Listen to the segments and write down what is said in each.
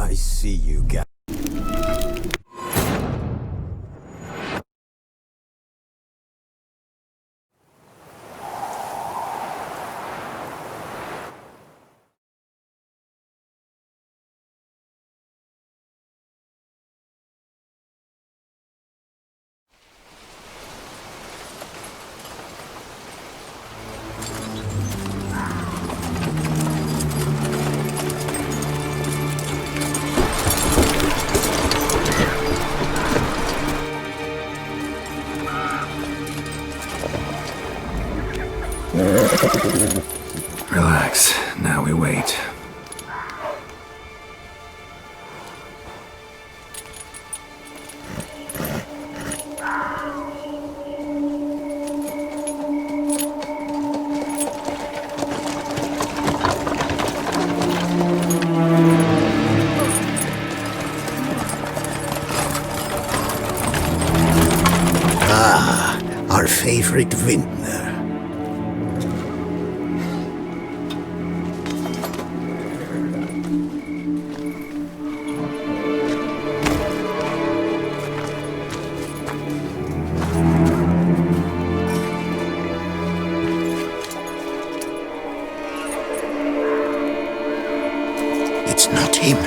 I see you guys. Relax. Now we wait. Ah, our favorite vintner. It's not him.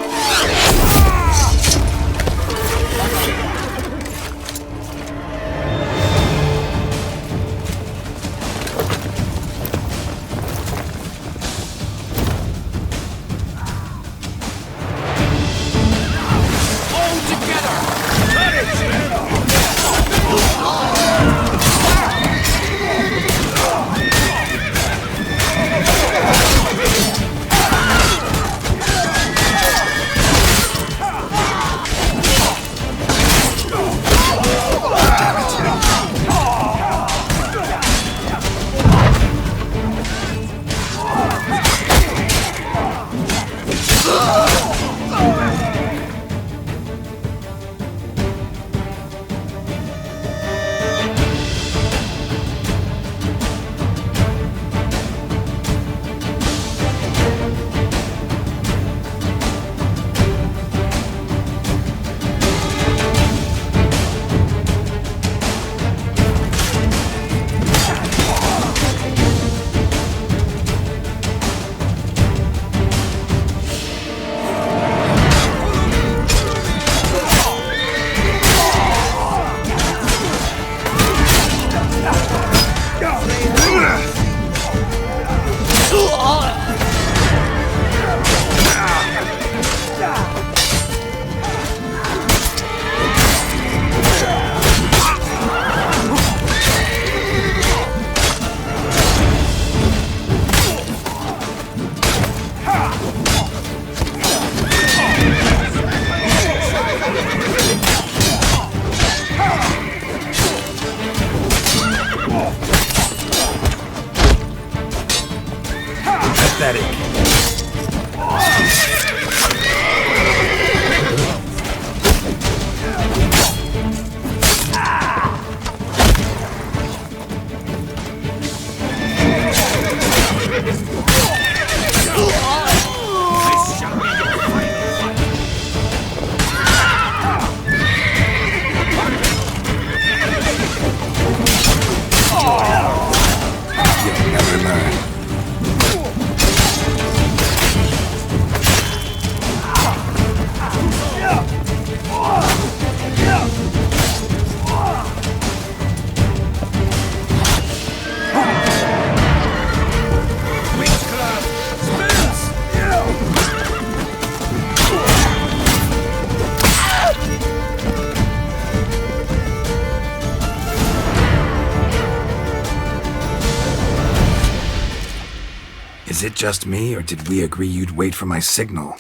Is it just me, or did we agree you'd wait for my signal?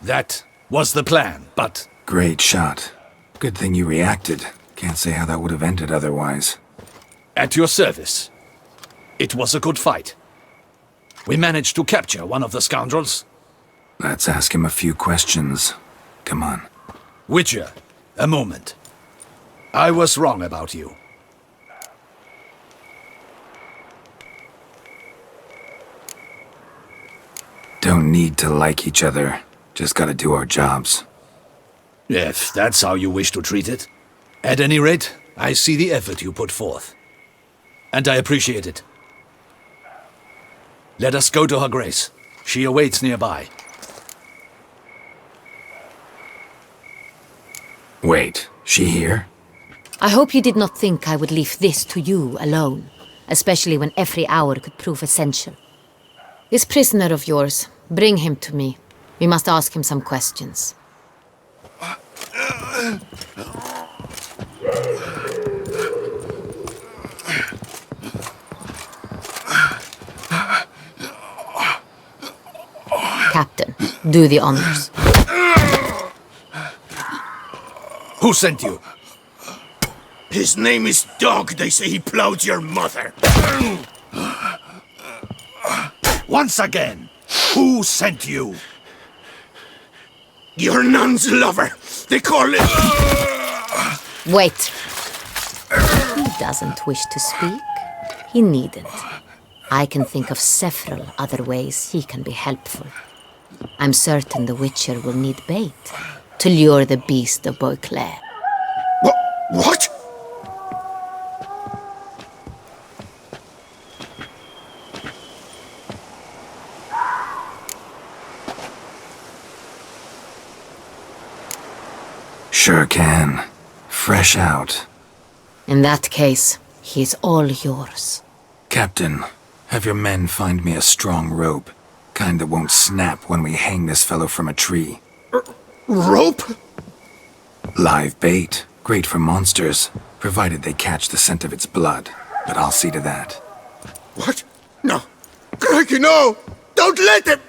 That was the plan, but... Great shot. Good thing you reacted. Can't say how that would have ended otherwise. At your service. It was a good fight. We managed to capture one of the scoundrels. Let's ask him a few questions. Come on. Witcher, a moment. I was wrong about you. Don't need to like each other. Just gotta do our jobs. If that's how you wish to treat it. At any rate, I see the effort you put forth. And I appreciate it. Let us go to Her Grace. She awaits nearby. Wait, she here? I hope you did not think I would leave this to you alone, especially when every hour could prove essential. This prisoner of yours, bring him to me. We must ask him some questions. Captain, do the honors. Who sent you? His name is Dog. They say he plowed your mother. Once again, who sent you? Your nun's lover. They call it... Wait. He doesn't wish to speak. He needn't. I can think of several other ways he can be helpful. I'm certain the Witcher will need bait to lure the beast of Beauclair. What? Sure can. Fresh out. In that case, he's all yours. Captain, have your men find me a strong rope. Kind that won't snap when we hang this fellow from a tree. Rope? Live bait. Great for monsters, provided they catch the scent of its blood. But I'll see to that. What? No. Crikey, no! Don't let him!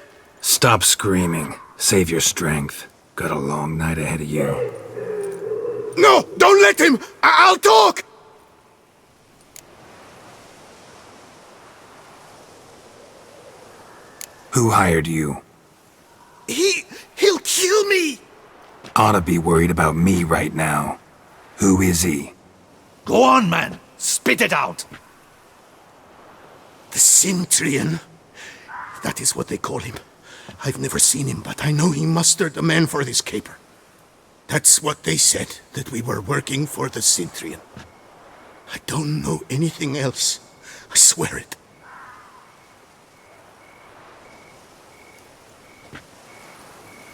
Stop screaming. Save your strength. Got a long night ahead of you. No! Don't let him! I'll talk! Who hired you? He'll kill me! Oughta be worried about me right now. Who is he? Go on, man. Spit it out. The Centurion. That is what they call him. I've never seen him, but I know he mustered a man for this caper. That's what they said, that we were working for the Centurion. I don't know anything else. I swear it.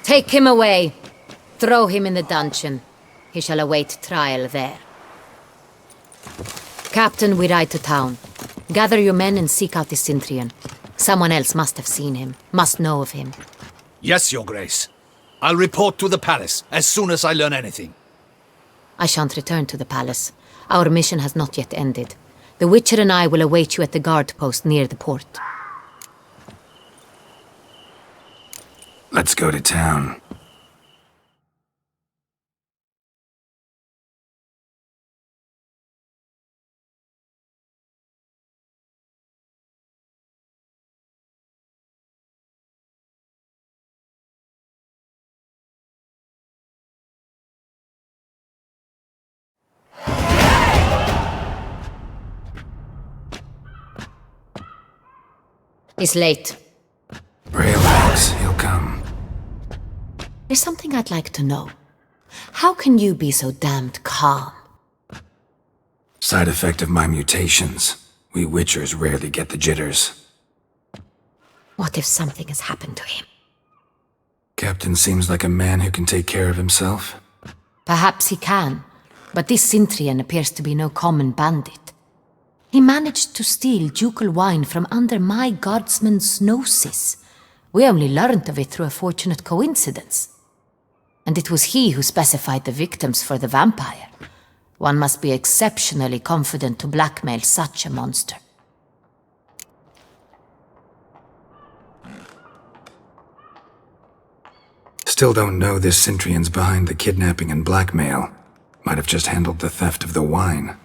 Take him away. Throw him in the dungeon. He shall await trial there. Captain, we ride to town. Gather your men and seek out the Centurion. Someone else must have seen him, must know of him. Yes, Your Grace. I'll report to the palace as soon as I learn anything. I shan't return to the palace. Our mission has not yet ended. The Witcher and I will await you at the guard post near the port. Let's go to town. He's late. Relax, he'll come. There's something I'd like to know. How can you be so damned calm? Side effect of my mutations. We Witchers rarely get the jitters. What if something has happened to him? Captain seems like a man who can take care of himself. Perhaps he can, but this Centurion appears to be no common bandit. He managed to steal ducal wine from under my guardsman's noses. We only learned of it through a fortunate coincidence. And it was he who specified the victims for the vampire. One must be exceptionally confident to blackmail such a monster. Still don't know this Centurion's behind the kidnapping and blackmail. Might have just handled the theft of the wine.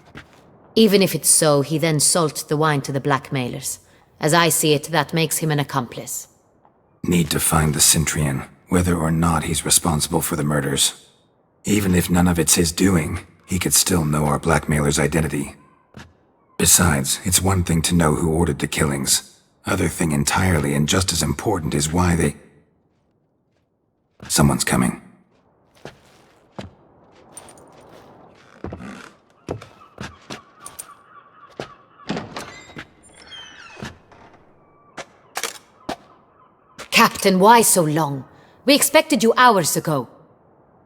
Even if it's so, he then sold the wine to the blackmailers. As I see it, that makes him an accomplice. Need to find the Centurion, whether or not he's responsible for the murders. Even if none of it's his doing, he could still know our blackmailer's identity. Besides, it's one thing to know who ordered the killings. Other thing entirely, and just as important, is why they... Someone's coming. Captain, why so long? We expected you hours ago.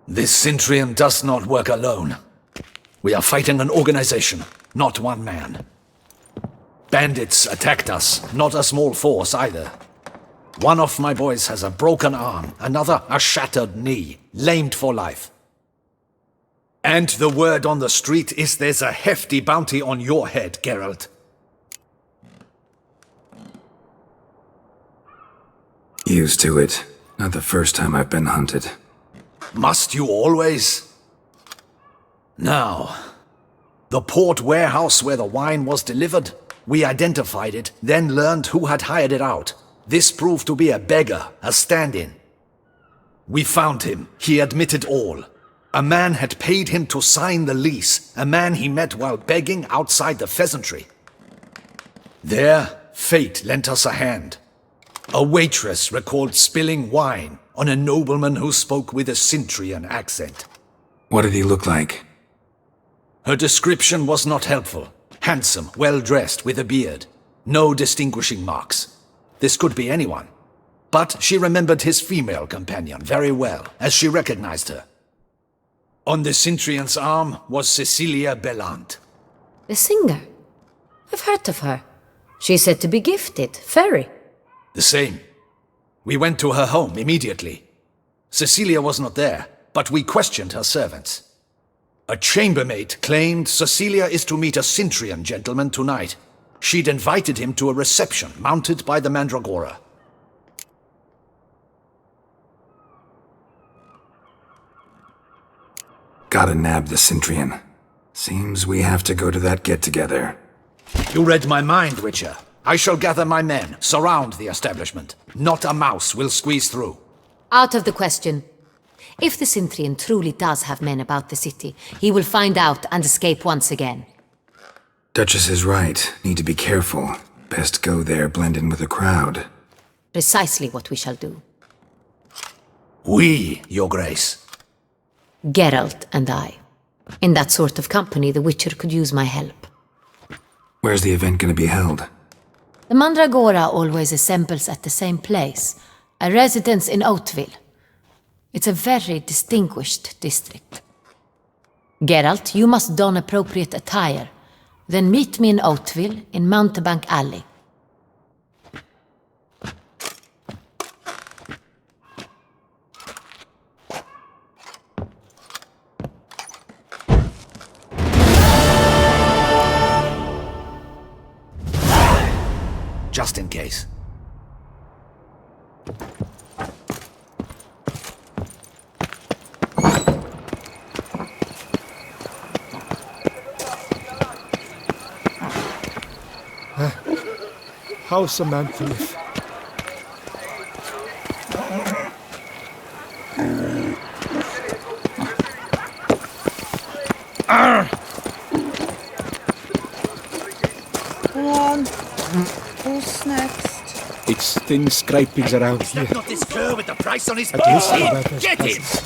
This Centurion does not work alone. We are fighting an organization, not one man. Bandits attacked us, not a small force either. One of my boys has a broken arm, another a shattered knee, lamed for life. And the word on the street is there's a hefty bounty on your head, Geralt. Used to it. Not the first time I've been hunted. Must you always? Now, the port warehouse where the wine was delivered, we identified it, then learned who had hired it out. This proved to be a beggar, a stand-in. We found him. He admitted all. A man had paid him to sign the lease, a man he met while begging outside the pheasantry. There, fate lent us a hand. A waitress recalled spilling wine on a nobleman who spoke with a Centurion accent. What did he look like? Her description was not helpful. Handsome, well-dressed, with a beard. No distinguishing marks. This could be anyone. But she remembered his female companion very well, as she recognized her. On the Centurion's arm was Cecilia Bellant. The singer? I've heard of her. She's said to be gifted, fairy. The same. We went to her home immediately. Cecilia was not there, but we questioned her servants. A chambermaid claimed Cecilia is to meet a Centurion gentleman tonight. She'd invited him to a reception mounted by the Mandragora. Gotta nab the Centurion. Seems we have to go to that get-together. You read my mind, Witcher. I shall gather my men, surround the establishment. Not a mouse will squeeze through. Out of the question. If the Centurion truly does have men about the city, he will find out and escape once again. Duchess is right. Need to be careful. Best go there, blend in with the crowd. Precisely what we shall do. We, Your Grace. Geralt and I. In that sort of company, the Witcher could use my help. Where's the event gonna be held? The Mandragora always assembles at the same place, a residence in Oatville. It's a very distinguished district. Geralt, you must don appropriate attire. Then meet me in Oatville, in Mountebank Alley. Just in case. How's a man to live? Come on. Who's next? It's thin scrapings around here. Not this girl with the price on his At least head. about as Get him! fast.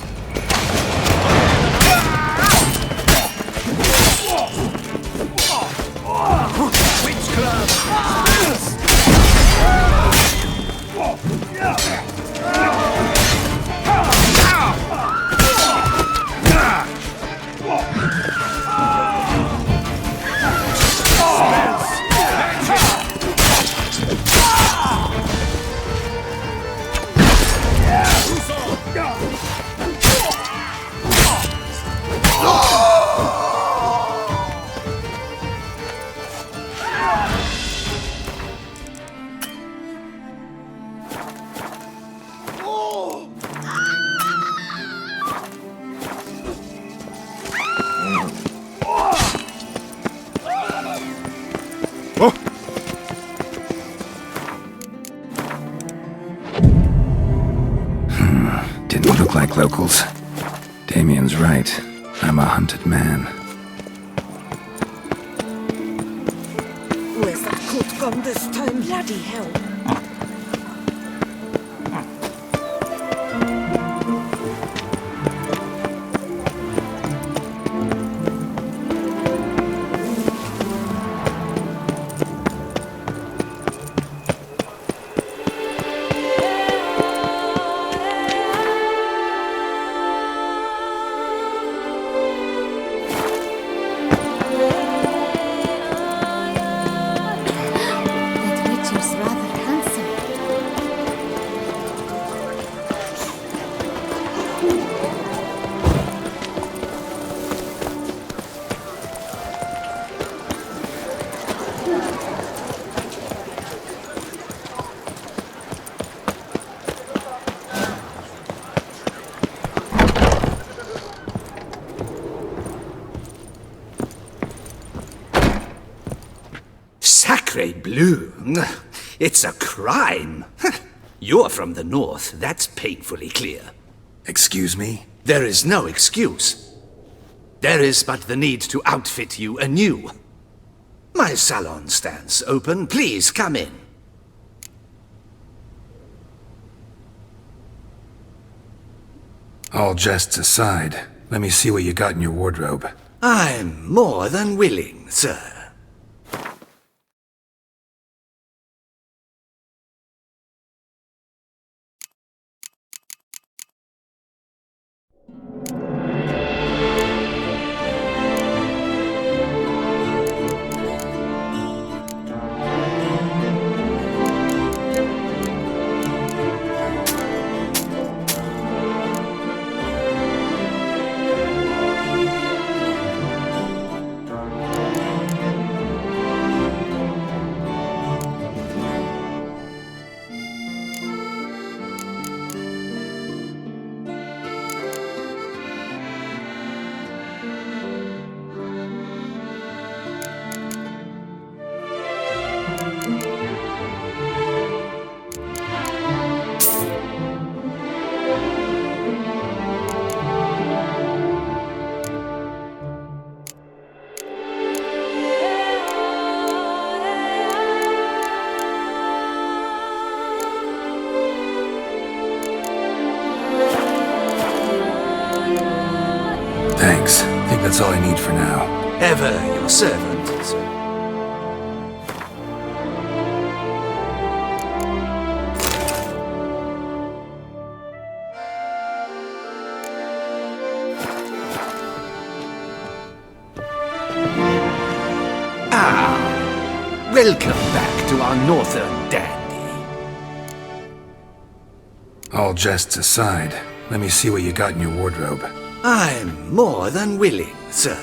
Didn't look like locals. Damien's right. I'm a hunted man. Where's that coat gone this time? Bloody hell. Sacre bleu! It's a crime! You're from the north, that's painfully clear. Excuse me? There is no excuse. There is but the need to outfit you anew. My salon stands open. Please come in. All jests aside, let me see what you got in your wardrobe. I'm more than willing, sir. Thanks. I think that's all I need for now. Ever your servant, sir. Welcome back to our northern dandy. All jests aside, let me see what you got in your wardrobe. I'm more than willing, sir.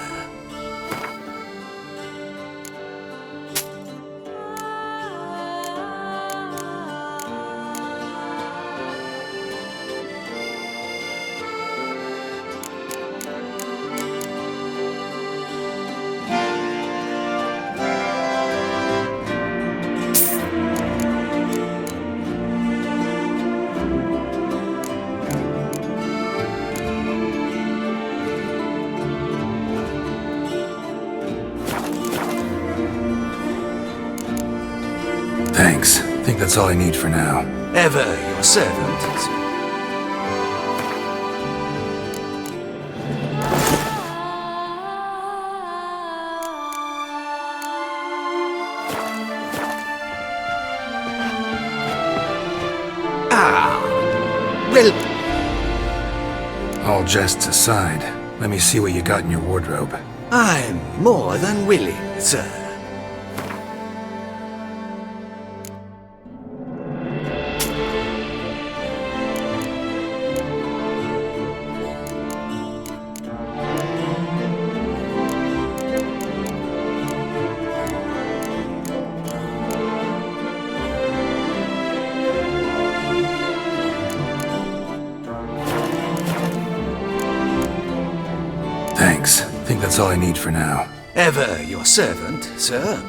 Thanks. I think that's all I need for now. Ever your servant, sir. Well, All jests aside, let me see what you got in your wardrobe. I'm more than willing, sir. Thanks. I think that's all I need for now. Ever your servant, sir.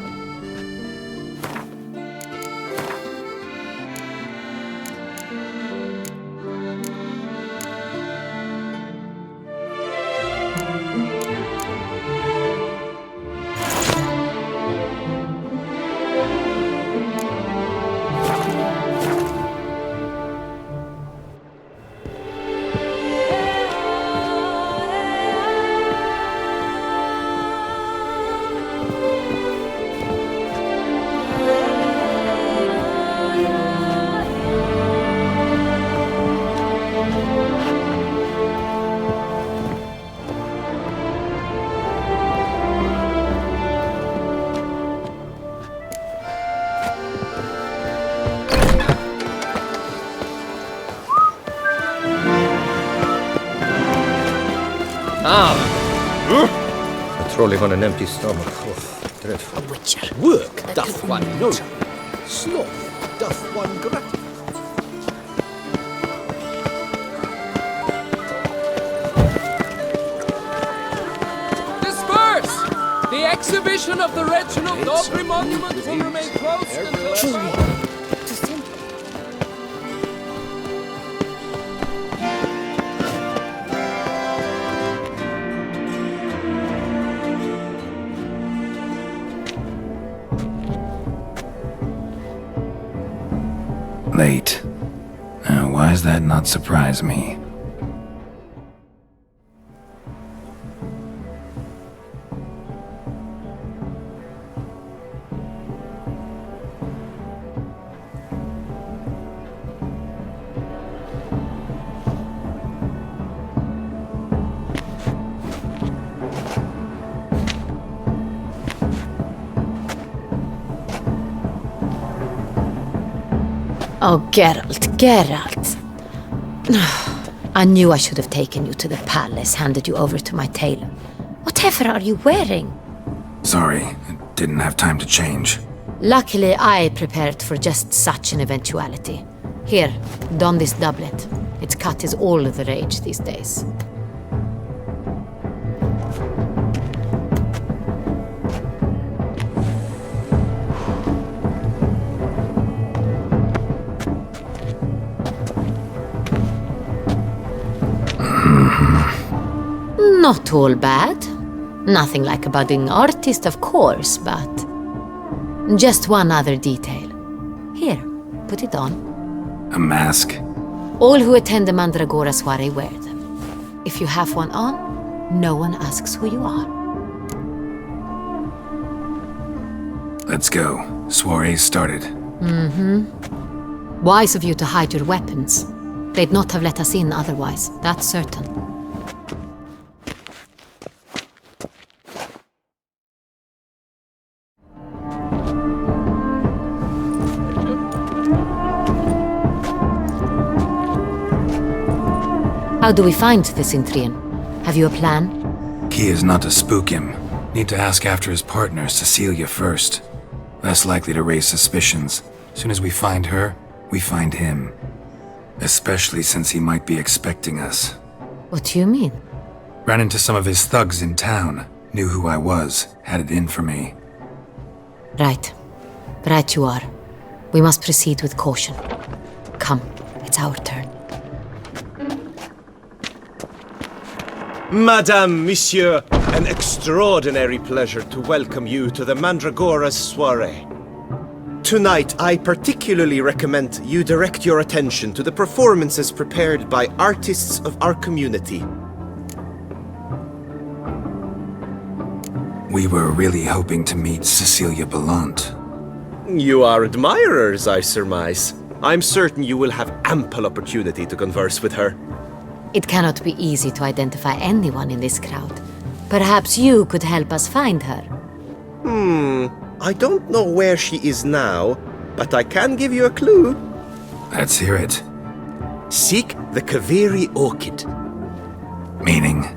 Patrolling on an empty stomach. Oh, A witcher. Work doth one know. Sloth doth one gratify. Disperse! The exhibition of the Reginald Aubrey monument will remain closed until... Late. Why does that not surprise me? Oh, Geralt. I knew I should have taken you to the palace, handed you over to my tailor. Whatever are you wearing? Sorry, I didn't have time to change. Luckily, I prepared for just such an eventuality. Here, don this doublet. Its cut is all the rage these days. Not all bad. Nothing like a budding artist, of course, but... just one other detail. Here, put it on. A mask? All who attend the Mandragora soiree wear them. If you have one on, no one asks who you are. Let's go. Soiree's started. Wise of you to hide your weapons. They'd not have let us in otherwise, that's certain. How do we find the Cintrian? Have you a plan? Key is not to spook him. Need to ask after his partner, Cecilia, first. Less likely to raise suspicions. Soon as we find her, we find him. Especially since he might be expecting us. What do you mean? Ran into some of his thugs in town. Knew who I was. Had it in for me. Right. Right you are. We must proceed with caution. Come, it's our turn. Madame, Monsieur, an extraordinary pleasure to welcome you to the Mandragora's soiree. Tonight, I particularly recommend you direct your attention to the performances prepared by artists of our community. We were really hoping to meet Cecilia Bellant. You are admirers, I surmise. I'm certain you will have ample opportunity to converse with her. It cannot be easy to identify anyone in this crowd. Perhaps you could help us find her. I don't know where she is now, but I can give you a clue. Let's hear it. Seek the Kaveri orchid. Meaning?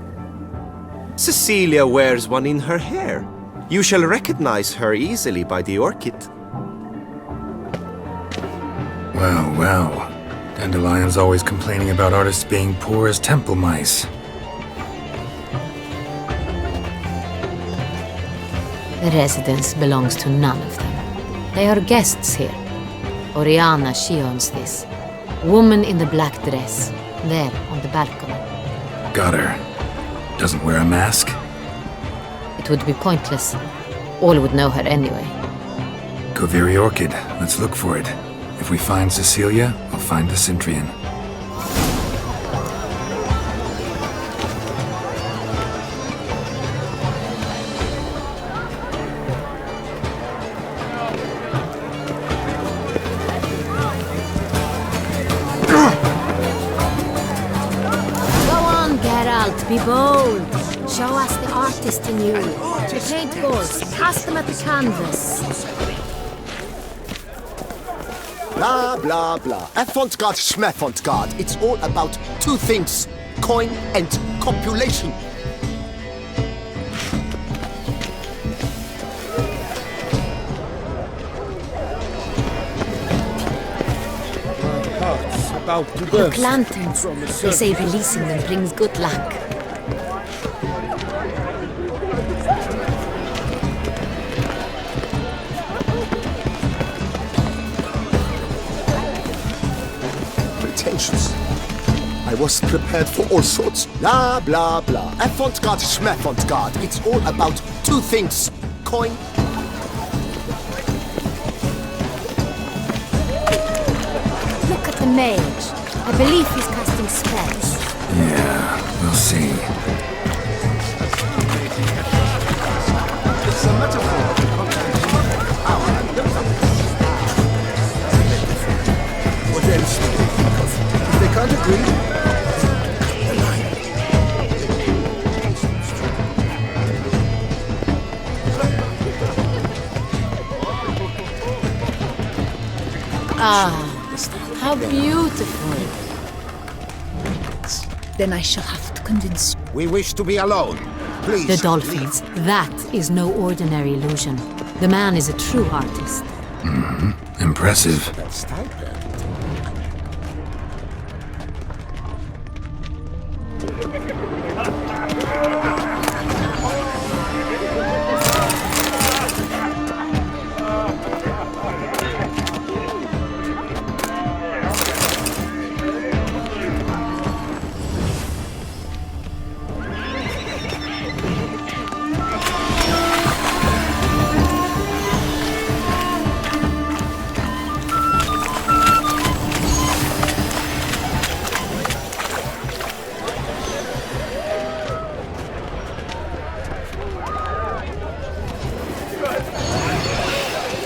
Cecilia wears one in her hair. You shall recognize her easily by the orchid. Well, well. Dandelion's always complaining about artists being poor as temple mice. The residence belongs to none of them. They are guests here. Oriana, she owns this. Woman in the black dress, there on the balcony. Got her. Doesn't wear a mask? It would be pointless. All would know her anyway. Kaveri Orchid. Let's look for it. If we find Cecilia, we'll find the Cintrian. Go on, Geralt, be bold. Show us the artist in you. The paint balls, cast them at the canvas. Blah, blah, blah. Avant-garde, schmavant-garde. It's all about two things. Coin and copulation. about to Look, burst. lanterns. They say releasing them brings good luck. Pretensions. I was prepared for all sorts. Blah, blah, blah. Avant-garde, schmavant-garde. It's all about two things. Coin. Look at the mage. I believe he's casting spells. Yeah, we'll see. It's a metaphor. What else? If they can't agree, Ah, how beautiful. Then I shall have to convince you. We wish to be alone. Please. The dolphins. That is no ordinary illusion. The man is a true artist. Impressive. that's stipend.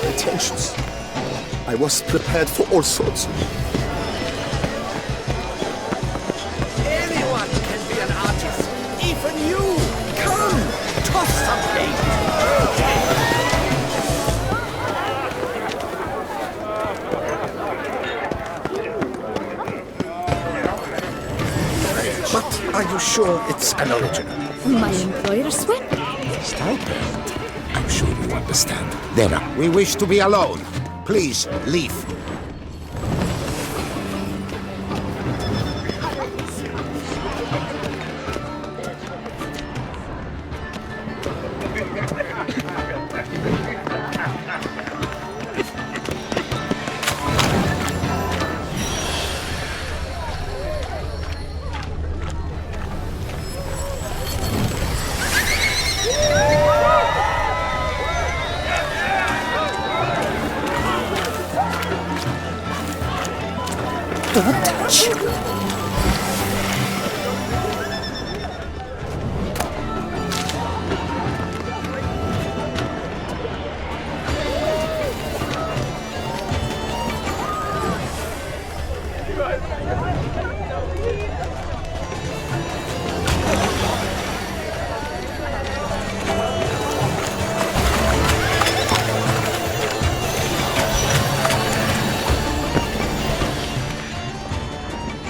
Pretensions. I was prepared for all sorts. Anyone can be an artist. Even you. Come, toss some paint. But are you sure it's an original? My employer swear. Stipend. I'm sure you understand. There. We wish to be alone. Please, leave. Don't touch.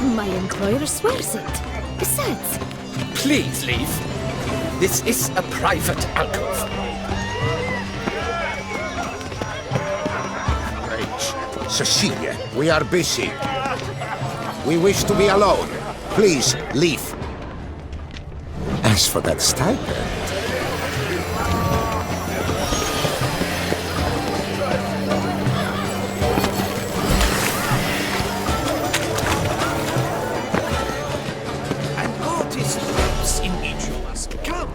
My employer swears it. Besides, Please leave. This is a private alcove. Rach, Cecilia, we are busy. We wish to be alone. Please leave. As for that stipend, An artist lives in each of us. Come.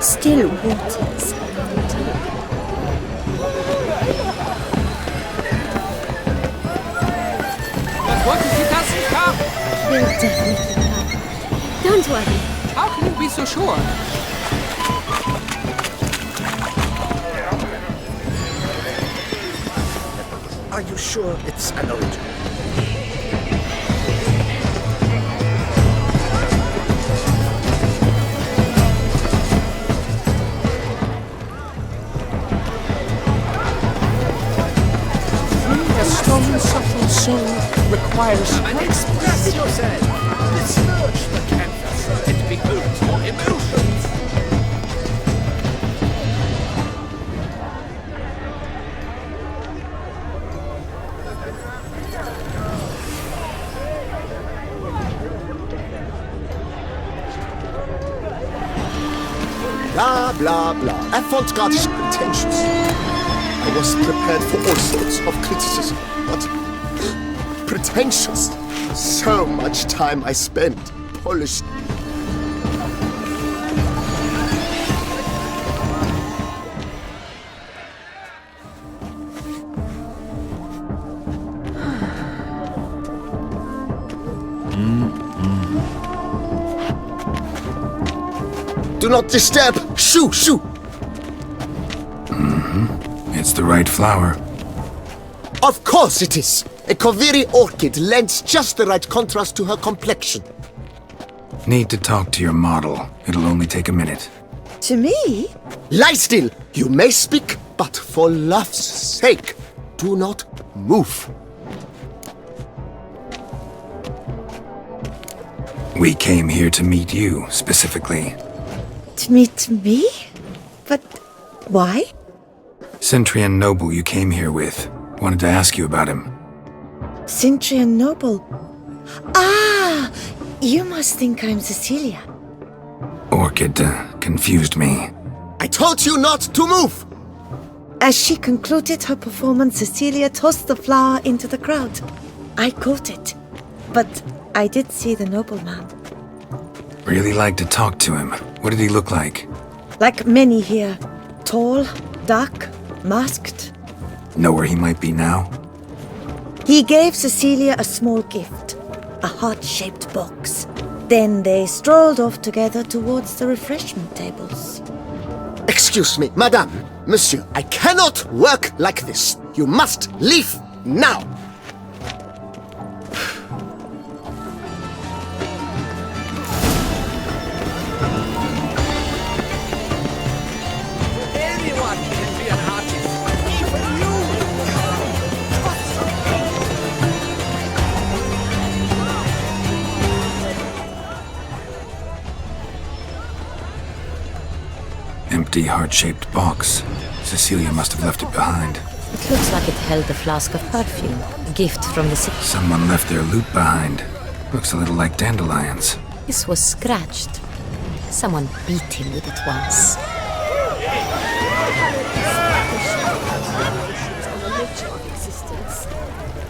still waters. But what if he doesn't come? He'll definitely come. Don't worry. How can you be so sure? Are you sure it's an original? subtle soul requires Express yourself! Besmirch the canvas and behold your emotions! Blah, blah, blah. Avant-garde is pretentious. I was prepared for all sorts of criticism, but pretentious. So much time I spent polishing. Do not disturb! Shoo, shoo! It's the right flower. Of course it is! A Koviri orchid lends just the right contrast to her complexion. Need to talk to your model. It'll only take a minute. To me? Lie still! You may speak, but for love's sake, do not move. We came here to meet you, specifically. To meet me? But why? Centrian noble you came here with. Wanted to ask you about him. Centrian noble. Ah! You must think I'm Cecilia. Orchid confused me. I told you not to move! As she concluded her performance, Cecilia tossed the flower into the crowd. I caught it. But I did see the nobleman. Really like to talk to him. What did he look like? Like many here. Tall, dark, masked. Know where he might be now? He gave Cecilia a small gift, a heart-shaped box. Then they strolled off together towards the refreshment tables. Excuse me, madame, monsieur, I cannot work like this. You must leave now. Anyone can be an artist, even you! Empty heart-shaped box. Cecilia must have left it behind. It looks like it held a flask of perfume, a gift from the city. Someone left their loot behind. Looks a little like dandelions. This was scratched. Someone beat him with it once.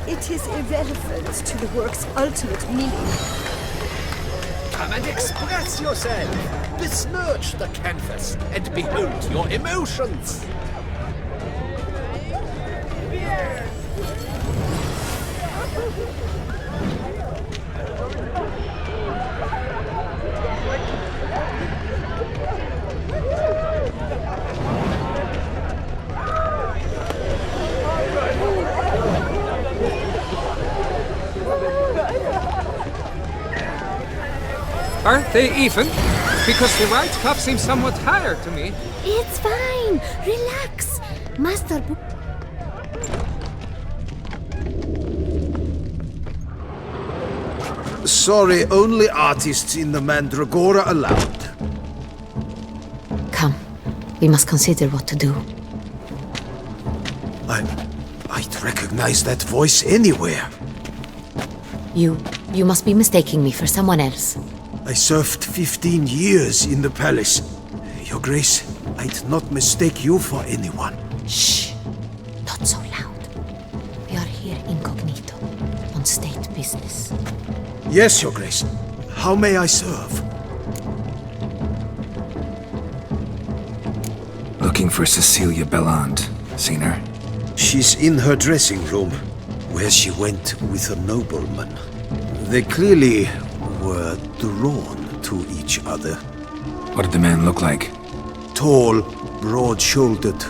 It is irrelevant to the work's ultimate meaning. Come and express yourself! Besmirch the canvas and behold your emotions! Aren't they even? Because the right cuff seems somewhat higher to me. It's fine. Relax. Master. Sorry, only artists in the Mandragora allowed. Come, we must consider what to do. I'd recognize that voice anywhere. You must be mistaking me for someone else. I served 15 years in the palace. Your Grace, I'd not mistake you for anyone. Shh! Not so loud. We are here incognito, on state business. Yes, Your Grace. How may I serve? Looking for Cecilia Belland. Seen her? She's in her dressing room, where she went with a nobleman. They clearly were drawn to each other. What did the man look like? Tall, broad-shouldered,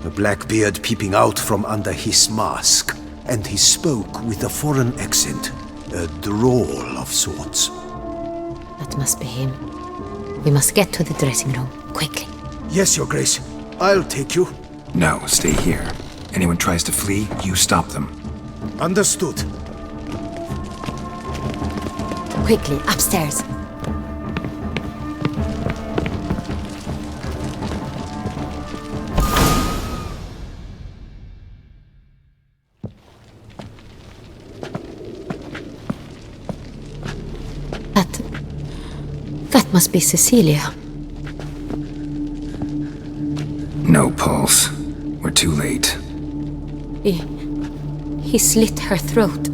a black beard peeping out from under his mask, and he spoke with a foreign accent, a drawl of sorts. That must be him. We must get to the dressing room, quickly. Yes, Your Grace. I'll take you. No, stay here. Anyone tries to flee, you stop them. Understood. Quickly, upstairs. That must be Cecilia. No pulse. We're too late. He slit her throat.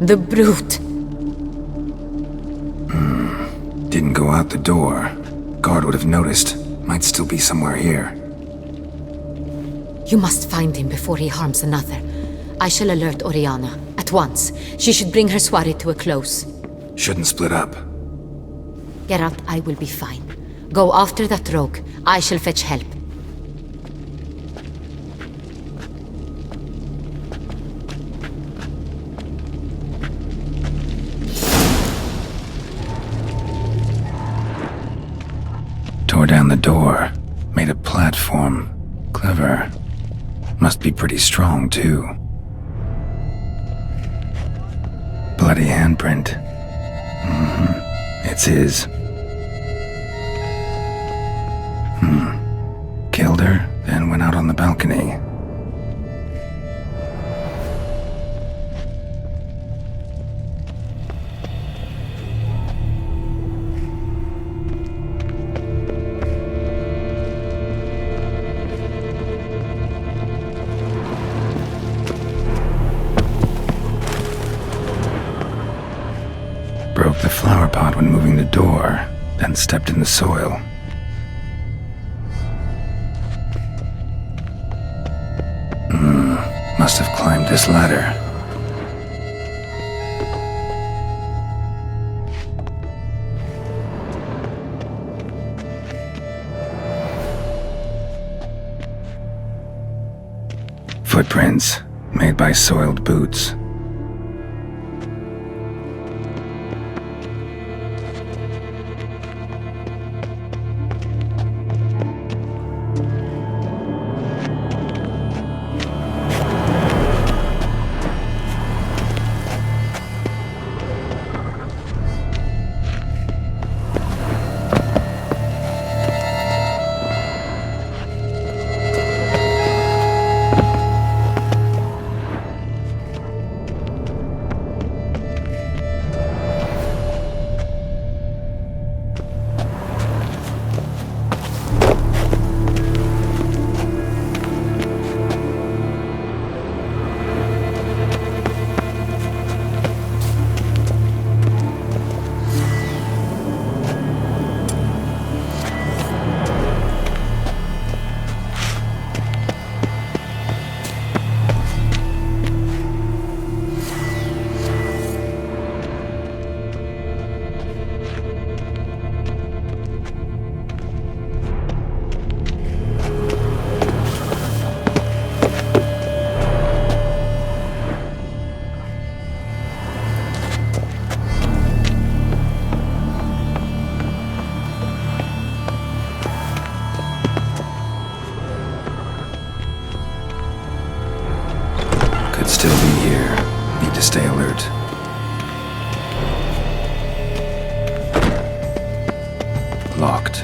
The brute. Didn't go out the door. Guard would have noticed. Might still be somewhere here. You must find him before he harms another. I shall alert Oriana. At once. She should bring her soiree to a close. Shouldn't split up. Geralt, I will be fine. Go after that rogue. I shall fetch help. Tore down the door. Made a platform. Clever. Must be pretty strong, too. Bloody handprint. It's his. Killed her, then went out on the balcony. Broke the flower pot when moving the door, then stepped in the soil. Must have climbed this ladder. Footprints, made by soiled boots. Still be here. Need to stay alert. Locked.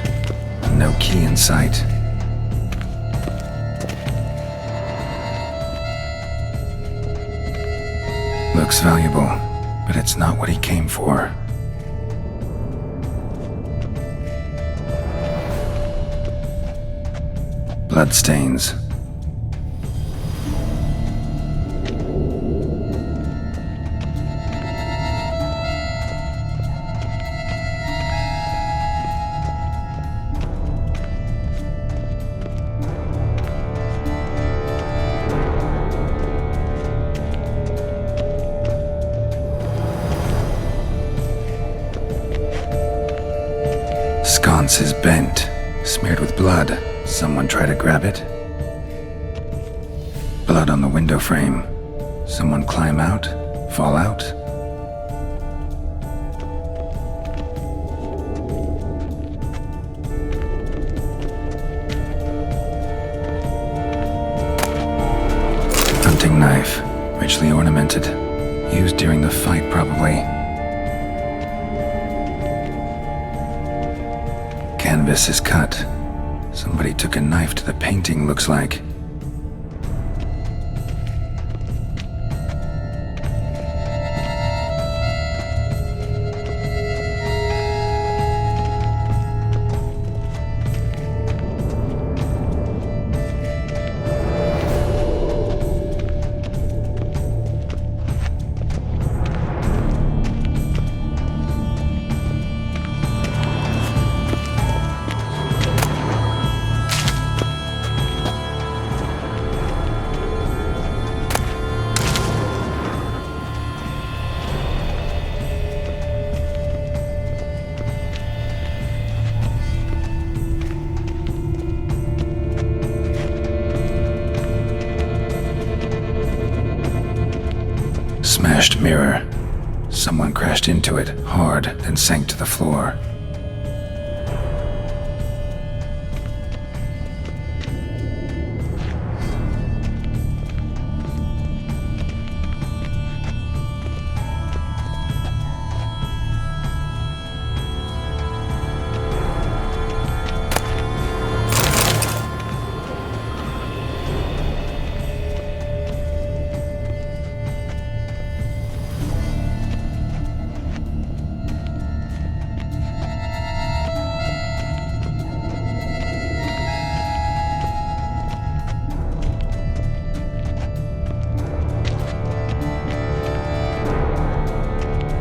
No key in sight. Looks valuable, but it's not what he came for. Bloodstains. Sconce is bent, smeared with blood. Someone try to grab it? Blood on the window frame. Someone climb out? Fall out? Hunting knife. Richly ornamented. Used during the fight, probably. Canvas is cut. Somebody took a knife to the painting, looks like. Smashed mirror. Someone crashed into it, hard, then sank to the floor.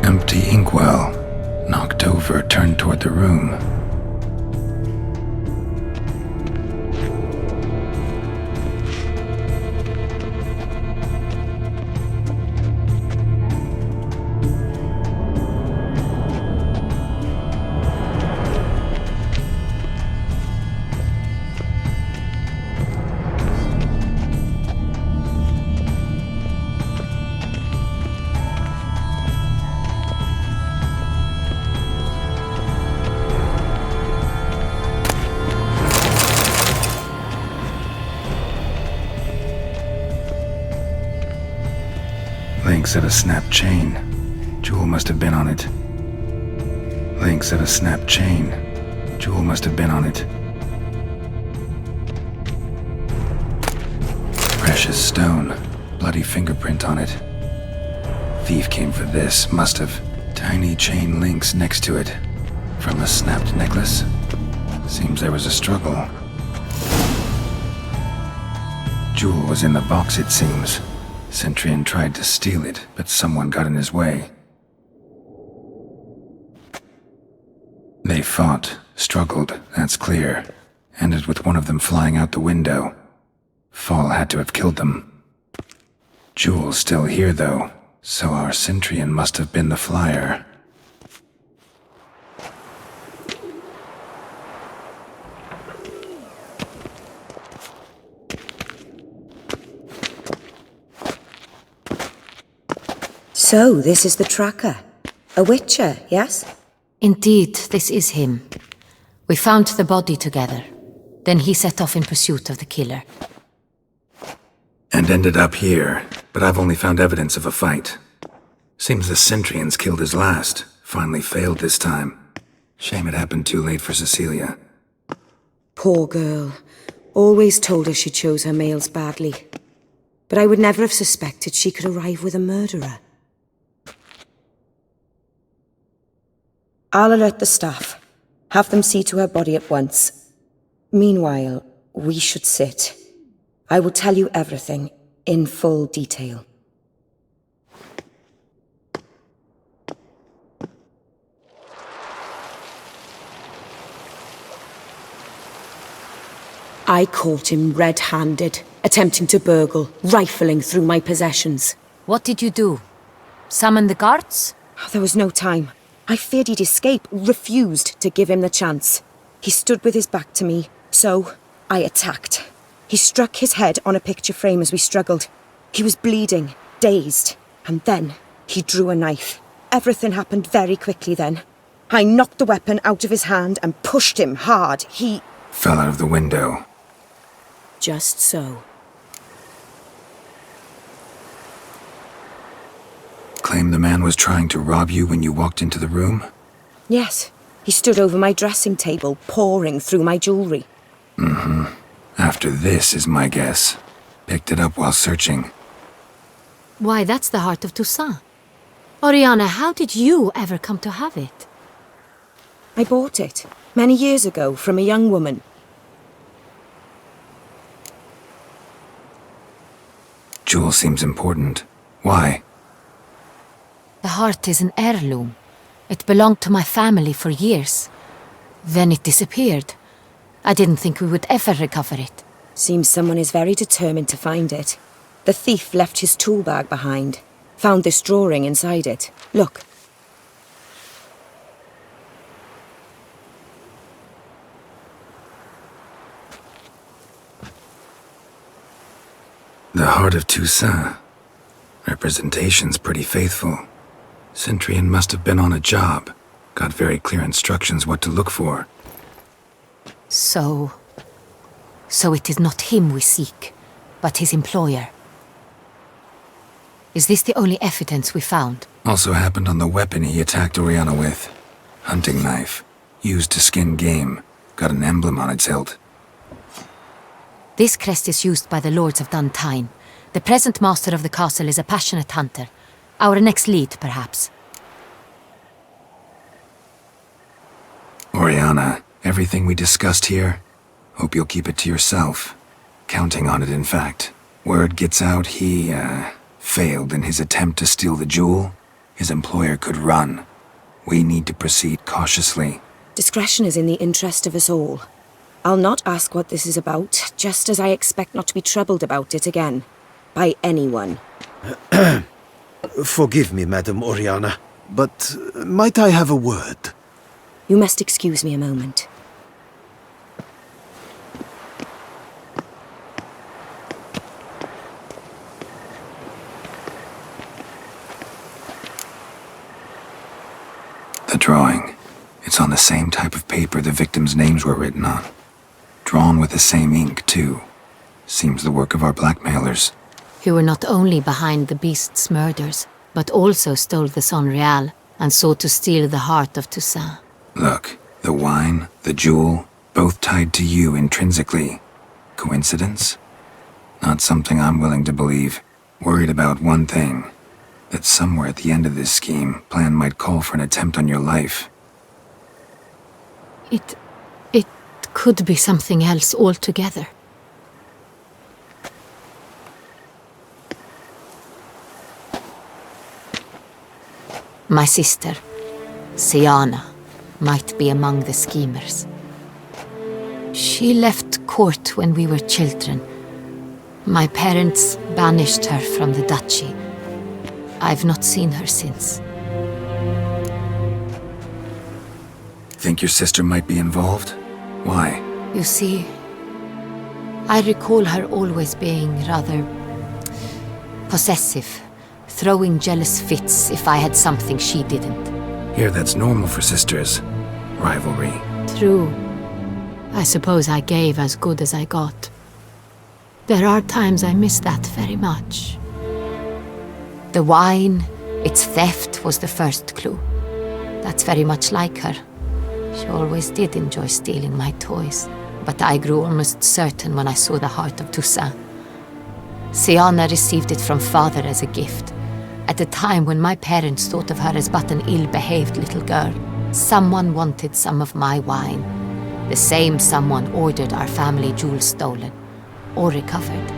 Empty inkwell. Knocked over, turned toward the room. Links of a snapped chain. Jewel must have been on it. Links of a snapped chain. Jewel must have been on it. Precious stone. Bloody fingerprint on it. Thief came for this, must have. Tiny chain links next to it. From a snapped necklace? Seems there was a struggle. Jewel was in the box, it seems. Centurion tried to steal it, but someone got in his way. They fought, struggled, that's clear. Ended with one of them flying out the window. Fall had to have killed them. Jewel's still here, though, so our Centurion must have been the flyer. So, this is the tracker. A witcher, yes? Indeed, this is him. We found the body together. Then he set off in pursuit of the killer. And ended up here, but I've only found evidence of a fight. Seems the Centurion's killed his last. Finally failed this time. Shame it happened too late for Cecilia. Poor girl. Always told her she chose her males badly. But I would never have suspected she could arrive with a murderer. I'll alert the staff. Have them see to her body at once. Meanwhile, we should sit. I will tell you everything, in full detail. I caught him red-handed, attempting to burgle, rifling through my possessions. What did you do? Summon the guards? There was no time. I feared he'd escape, refused to give him the chance. He stood with his back to me, so I attacked. He struck his head on a picture frame as we struggled. He was bleeding, dazed, and then he drew a knife. Everything happened very quickly then. I knocked the weapon out of his hand and pushed him hard. He fell out of the window. Just so. claim the man was trying to rob you when you walked into the room? Yes. He stood over my dressing table, pouring through my jewelry. Mm-hmm. After this is my guess. Picked it up while searching. Why, that's the heart of Toussaint. Oriana, how did you ever come to have it? I bought it, many years ago, from a young woman. Jewel seems important. Why? The heart is an heirloom. It belonged to my family for years. Then it disappeared. I didn't think we would ever recover it. Seems someone is very determined to find it. The thief left his tool bag behind. Found this drawing inside it. Look. The heart of Toussaint. Representation's pretty faithful. Centurion must have been on a job. Got very clear instructions what to look for. So it is not him we seek, but his employer. Is this the only evidence we found? Also happened on the weapon he attacked Oriana with. Hunting knife. Used to skin game. Got an emblem on its hilt. This crest is used by the Lords of Duntine. The present master of the castle is a passionate hunter. Our next lead, perhaps. Oriana, everything we discussed here, hope you'll keep it to yourself. Counting on it, in fact. Word gets out he, failed in his attempt to steal the jewel. His employer could run. We need to proceed cautiously. Discretion is in the interest of us all. I'll not ask what this is about, just as I expect not to be troubled about it again. By anyone. Forgive me, Madam Oriana, but might I have a word? You must excuse me a moment. The drawing. It's on the same type of paper the victims' names were written on. Drawn with the same ink, too. Seems the work of our blackmailers. Who were not only behind the beast's murders, but also stole the Son Real and sought to steal the heart of Toussaint. Look, the wine, the jewel, both tied to you intrinsically. Coincidence? Not something I'm willing to believe. Worried about one thing. That somewhere at the end of this scheme, plan might call for an attempt on your life. It could be something else altogether. My sister, Siana, might be among the schemers. She left court when we were children. My parents banished her from the duchy. I've not seen her since. Think your sister might be involved? Why? You see, I recall her always being rather possessive, throwing jealous fits if I had something she didn't. Here, that's normal for sisters. Rivalry. True. I suppose I gave as good as I got. There are times I miss that very much. The wine, its theft was the first clue. That's very much like her. She always did enjoy stealing my toys, but I grew almost certain when I saw the heart of Toussaint. Siana received it from father as a gift, at a time when my parents thought of her as but an ill-behaved little girl. Someone wanted some of my wine. The same someone ordered our family jewels stolen, or recovered.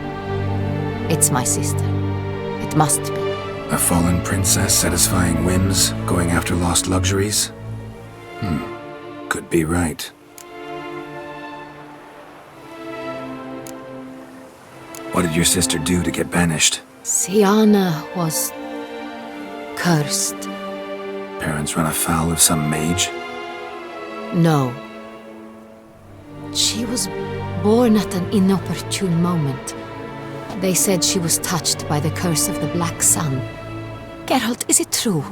It's my sister. It must be. A fallen princess satisfying whims, going after lost luxuries? Could be right. What did your sister do to get banished? Siana was cursed. Parents run afoul of some mage? No. She was born at an inopportune moment. They said she was touched by the curse of the Black Sun. Geralt, is it true?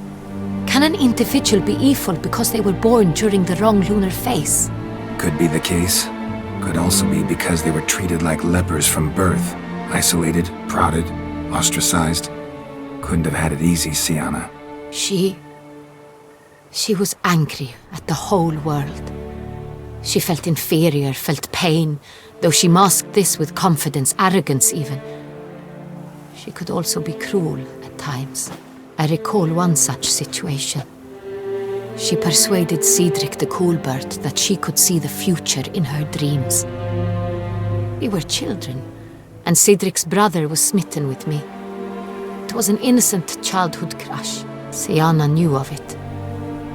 Can an individual be evil because they were born during the wrong lunar phase? Could be the case. Could also be because they were treated like lepers from birth. Isolated, prodded, ostracized. Couldn't have had it easy, Siana. She was angry at the whole world. She felt inferior, felt pain, though she masked this with confidence, arrogance even. She could also be cruel at times. I recall one such situation. She persuaded Cedric the Coolbird that she could see the future in her dreams. We were children, and Cedric's brother was smitten with me. It was an innocent childhood crush. Sienna knew of it.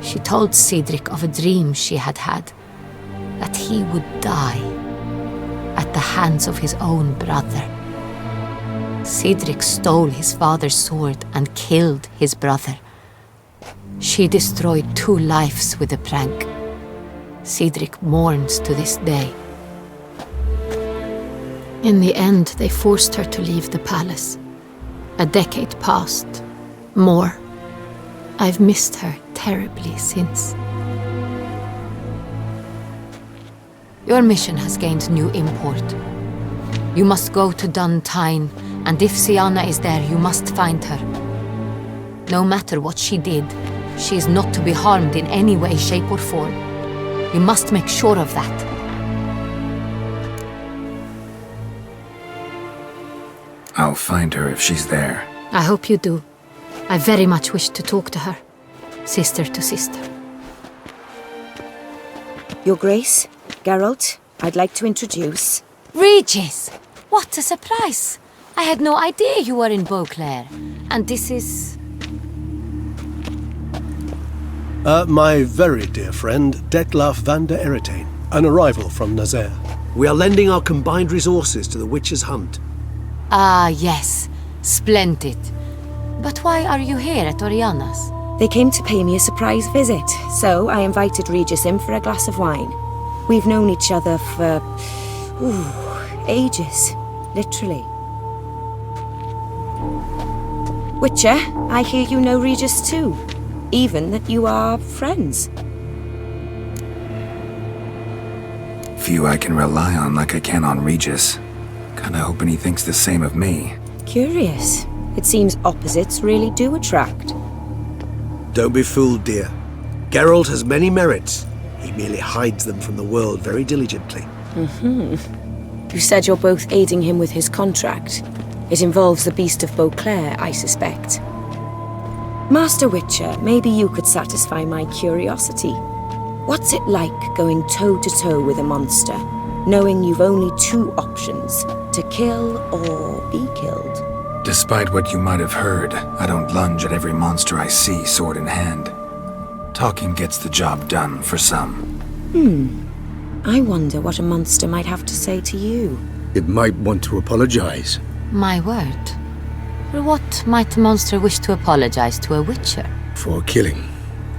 She told Cedric of a dream she had had, that he would die at the hands of his own brother. Cedric stole his father's sword and killed his brother. She destroyed 2 lives with a prank. Cedric mourns to this day. In the end, they forced her to leave the palace. A decade passed. More. I've missed her terribly since. Your mission has gained new import. You must go to Duntine, and if Sienna is there, you must find her. No matter what she did, she is not to be harmed in any way, shape, or form. You must make sure of that. I'll find her if she's there. I hope you do. I very much wish to talk to her. Sister to sister. Your Grace, Geralt, I'd like to introduce... Regis! What a surprise! I had no idea you were in Beauclair. And this is... My very dear friend, Dietlaf van der Eretain, an arrival from Nazaire. We are lending our combined resources to the Witch's Hunt. Ah, yes. Splendid. But why are you here at Oriana's? They came to pay me a surprise visit, so I invited Regis in for a glass of wine. We've known each other for... ages. Literally. Witcher, I hear you know Regis too. Even that you are friends. Few I can rely on like I can on Regis. Kinda hoping he thinks the same of me. Curious. It seems opposites really do attract. Don't be fooled, dear. Geralt has many merits. He merely hides them from the world very diligently. You said you're both aiding him with his contract. It involves the Beast of Beauclair, I suspect. Master Witcher, maybe you could satisfy my curiosity. What's it like going toe-to-toe with a monster, knowing you've only 2 options, to kill or be killed? Despite what you might have heard, I don't lunge at every monster I see sword in hand. Talking gets the job done for some. I wonder what a monster might have to say to you. It might want to apologize. My word. For what might a monster wish to apologize to a witcher? For killing.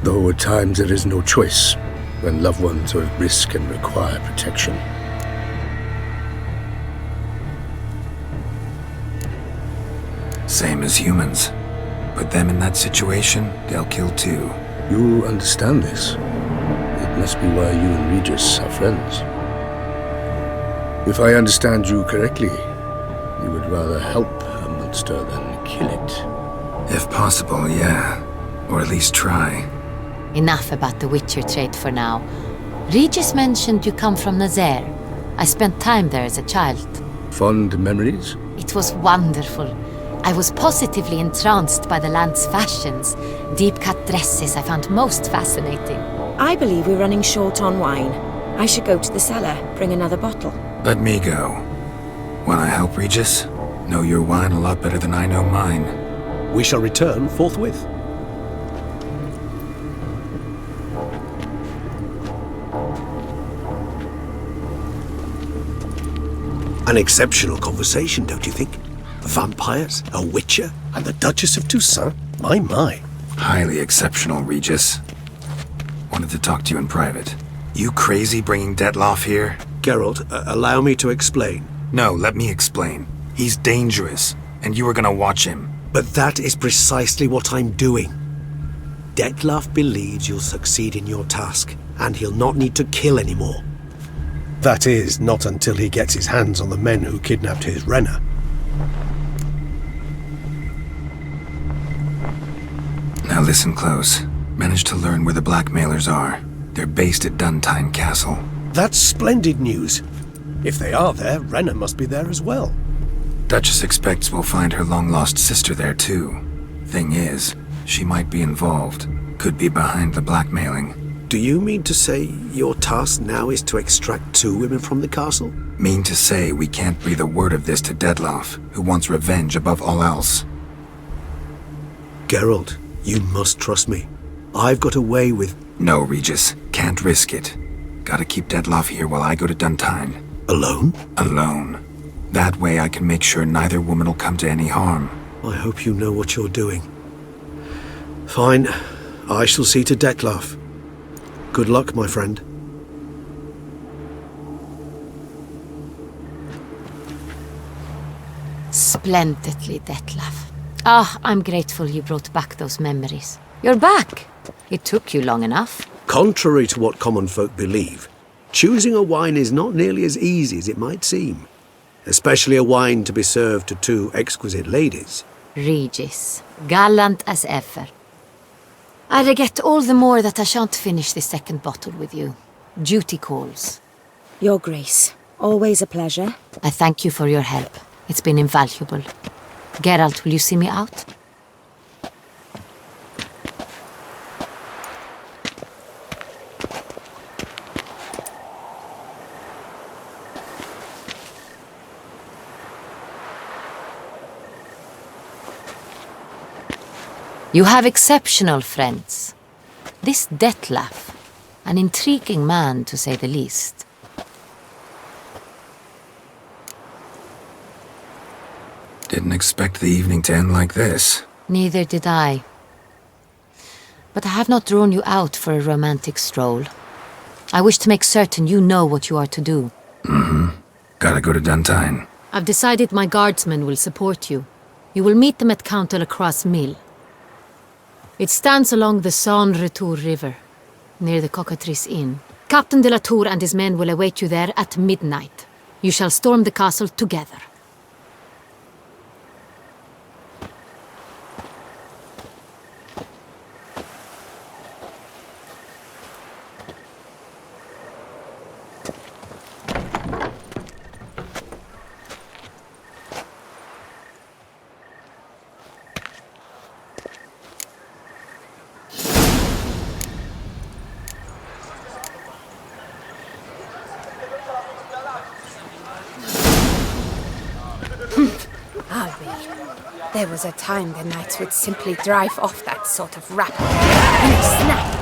Though at times there is no choice, when loved ones are at risk and require protection. Same as humans. Put them in that situation, they'll kill too. You understand this. It must be why you and Regis are friends. If I understand you correctly, you would rather help a monster than kill it. If possible, yeah. Or at least try. Enough about the Witcher trait for now. Regis mentioned you come from Nazaire. I spent time there as a child. Fond memories? It was wonderful. I was positively entranced by the land's fashions. Deep-cut dresses I found most fascinating. I believe we're running short on wine. I should go to the cellar, bring another bottle. Let me go. Wanna help, Regis? Know your wine a lot better than I know mine. We shall return forthwith. An exceptional conversation, don't you think? Vampires, a witcher, and the Duchess of Toussaint? My. Highly exceptional, Regis. Wanted to talk to you in private. You crazy bringing Dietlaf here? Geralt, allow me to explain. No, let me explain. He's dangerous, and you are gonna watch him. But that is precisely what I'm doing. Dietlaf believes you'll succeed in your task, and he'll not need to kill anymore. That is, not until he gets his hands on the men who kidnapped his Now Now listen close. Managed to learn where the blackmailers are. They're based at Duntine Castle. That's splendid news. If they are there, Renna must be there as well. Duchess expects we'll find her long-lost sister there too. Thing is, she might be involved. Could be behind the blackmailing. Do you mean to say your task now is to extract 2 women from the castle? Mean to say we can't breathe a word of this to Dietlaf, who wants revenge above all else. Geralt, you must trust me. I've got away with... No, Regis. Can't risk it. Gotta keep Dietlaf here while I go to Duntine. Alone? Alone. That way I can make sure neither woman will come to any harm. I hope you know what you're doing. Fine. I shall see to Dietlaf. Good luck, my friend. Splendidly, Dietlaf. Ah, I'm grateful you brought back those memories. You're back! It took you long enough. Contrary to what common folk believe, choosing a wine is not nearly as easy as it might seem. Especially a wine to be served to 2 exquisite ladies. Regis, gallant as ever. I regret all the more that I shan't finish the 2nd bottle with you. Duty calls. Your Grace, always a pleasure. I thank you for your help. It's been invaluable. Geralt, will you see me out? You have exceptional friends. This Dietlaf, an intriguing man to say the least. Didn't expect the evening to end like this. Neither did I. But I have not drawn you out for a romantic stroll. I wish to make certain you know what you are to do. Mm-hmm. Gotta go to Duntine. I've decided my guardsmen will support you. You will meet them at Count de la Croix's mill. It stands along the Saône-Retour River, near the Cockatrice Inn. Captain de la Tour and his men will await you there at midnight. You shall storm the castle together. There was a time the knights would simply drive off that sort of rabble in a snap.